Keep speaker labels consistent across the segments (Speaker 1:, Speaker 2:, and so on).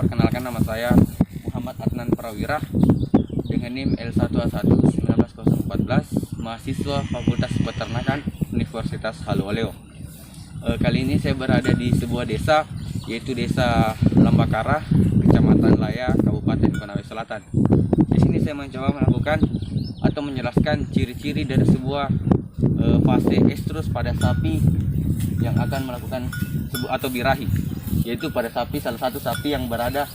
Speaker 1: Perkenalkan, nama saya Muhammad Adnan Prawira dengan NIM L1A1 19.014, mahasiswa Fakultas Peternakan Universitas Haluoleo. Kali ini saya berada di sebuah desa, yaitu Desa Lambakara, Kecamatan Laya, Kabupaten Konawe Selatan. Di sini saya mencoba melakukan atau menjelaskan ciri-ciri dari sebuah fase estrus pada sapi yang akan melakukan atau birahi, yaitu pada sapi, salah satu sapi yang berada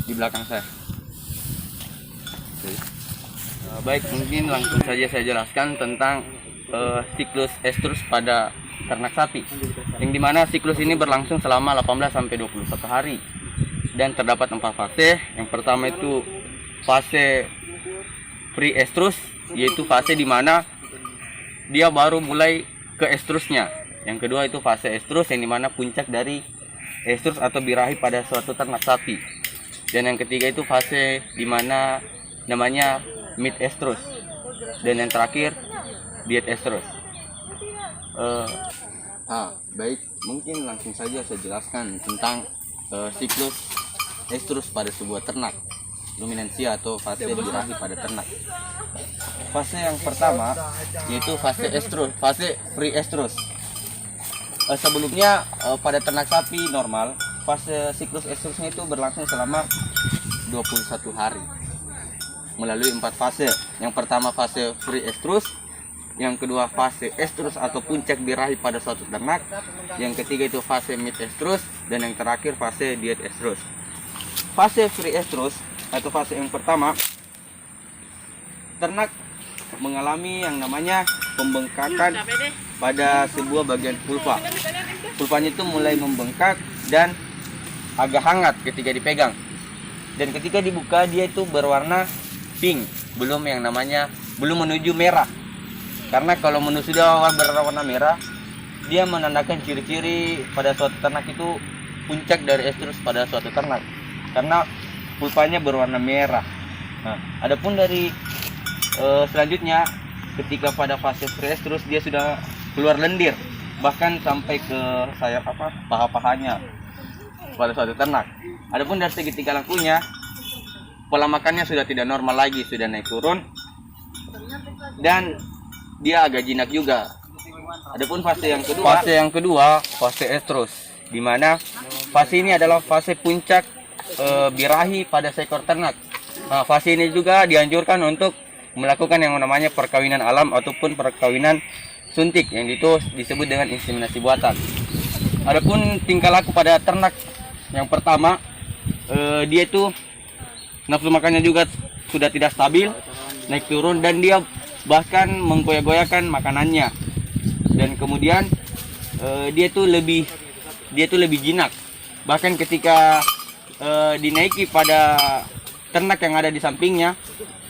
Speaker 1: di belakang saya. Baik, mungkin langsung saja saya jelaskan tentang siklus estrus pada ternak sapi, yang dimana siklus ini berlangsung selama 18-21 hari dan terdapat 4 fase. Yang pertama itu fase pre-estrus, yaitu fase dimana dia baru mulai ke estrusnya. Yang kedua itu fase estrus, yang dimana puncak dari estrus atau birahi pada suatu ternak sapi. Dan yang ketiga itu fase dimana namanya mid estrus. Dan yang terakhir diet estrus. Baik, mungkin langsung saja saya jelaskan tentang siklus estrus pada sebuah ternak, ruminansia atau fase birahi pada ternak. Fase yang pertama yaitu fase estrus, fase pre-estrus. Sebelumnya pada ternak sapi normal, fase siklus estrusnya itu berlangsung selama 21 hari melalui 4 fase. Yang pertama fase pre-estrus, yang kedua fase estrus atau puncak birahi pada suatu ternak, yang ketiga itu fase mid estrus, dan yang terakhir fase diet estrus. Fase pre-estrus atau fase yang pertama, ternak mengalami yang namanya pembengkakan pada sebuah bagian vulva. Vulvanya itu mulai membengkak dan agak hangat ketika dipegang. Dan ketika dibuka dia itu berwarna pink, belum menuju merah. Karena kalau sudah berwarna merah, dia menandakan ciri-ciri pada suatu ternak itu puncak dari estrus pada suatu ternak. Karena vulvanya berwarna merah. Nah, adapun dari selanjutnya, ketika pada fase pre-estrus dia sudah keluar lendir, bahkan sampai ke sayap paha-pahanya pada suatu ternak. Adapun dari segi tingkah lakunya, pola makannya sudah tidak normal lagi, sudah naik turun dan dia agak jinak juga. Adapun fase yang kedua, fase estrus, di mana fase ini adalah fase puncak birahi pada seekor ternak. Nah, fase ini juga dianjurkan untuk melakukan yang namanya perkawinan alam ataupun perkawinan suntik, yang itu disebut dengan inseminasi buatan. Adapun tingkah laku pada ternak yang pertama, dia itu nafsu makannya juga sudah tidak stabil, naik turun, dan dia bahkan menggoyah-goyahkan makanannya. Dan kemudian dia itu lebih jinak. Bahkan ketika dinaiki pada ternak yang ada di sampingnya,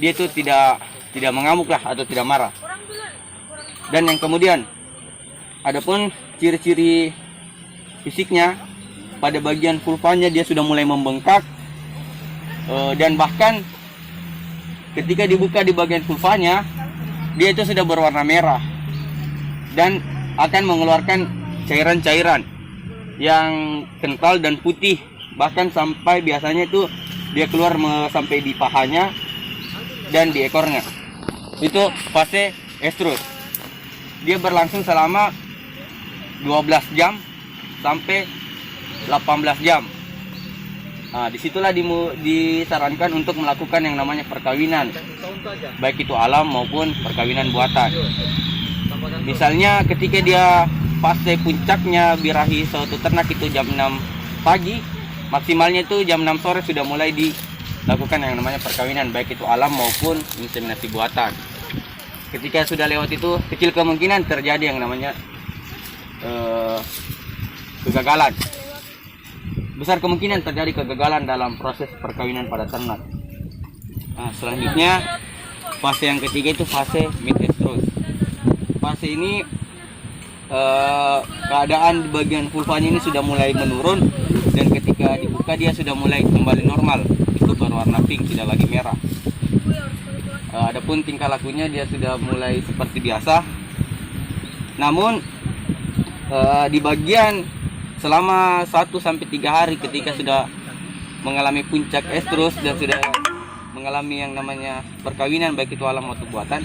Speaker 1: dia itu tidak mengamuk lah atau tidak marah. Dan yang kemudian, adapun ciri-ciri fisiknya, pada bagian vulvanya dia sudah mulai membengkak, dan bahkan ketika dibuka di bagian vulvanya, dia itu sudah berwarna merah dan akan mengeluarkan cairan-cairan yang kental dan putih, bahkan sampai biasanya itu dia keluar sampai di pahanya dan di ekornya. Itu fase estrus. Dia berlangsung selama 12 jam sampai 18 jam. Nah, disitulah disarankan untuk melakukan yang namanya perkawinan, baik itu alam maupun perkawinan buatan. Misalnya ketika dia fase puncaknya birahi suatu ternak itu jam 6 pagi, maksimalnya itu jam 6 sore sudah mulai dilakukan yang namanya perkawinan, baik itu alam maupun inseminasi buatan. Ketika sudah lewat itu, kecil kemungkinan terjadi yang namanya kegagalan. Besar kemungkinan terjadi kegagalan dalam proses perkawinan pada ternak. Nah, selanjutnya fase yang ketiga itu fase mid estrus. Fase ini keadaan di bagian vulvanya ini sudah mulai menurun, dan ketika dibuka dia sudah mulai kembali normal, itu berwarna pink, tidak lagi merah. Adapun tingkah lakunya dia sudah mulai seperti biasa. Namun di bagian selama 1-3 hari ketika sudah mengalami puncak estrus dan sudah mengalami yang namanya perkawinan, baik itu alam maupun buatan,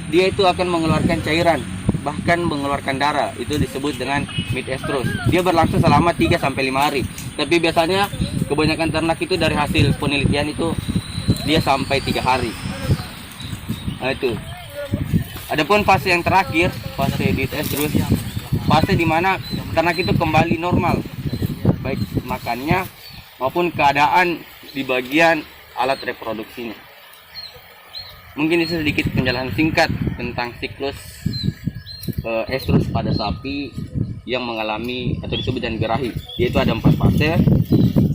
Speaker 1: dia itu akan mengeluarkan cairan, bahkan mengeluarkan darah. Itu disebut dengan mid estrus. Dia berlangsung selama 3-5 hari. Tapi biasanya kebanyakan ternak itu dari hasil penelitian itu dia sampai 3 hari. Nah itu. Adapun fase yang terakhir, fase mid estrus, fase di mana ternak itu kembali normal, baik makannya maupun keadaan di bagian alat reproduksinya. Mungkin itu sedikit penjelasan singkat tentang siklus estrus pada sapi yang mengalami atau disebut dengan birahi. Yaitu ada 4 fase.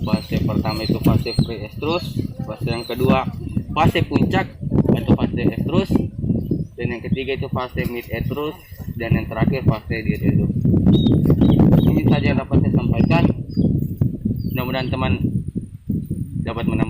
Speaker 1: Fase pertama itu fase pre-estrus, fase yang kedua fase puncak atau fase estrus, dan yang ketiga itu fase mid-estrus, dan yang terakhir fase di-estrus. Ini saja yang dapat saya sampaikan. Mudah-mudahan teman dapat menangkap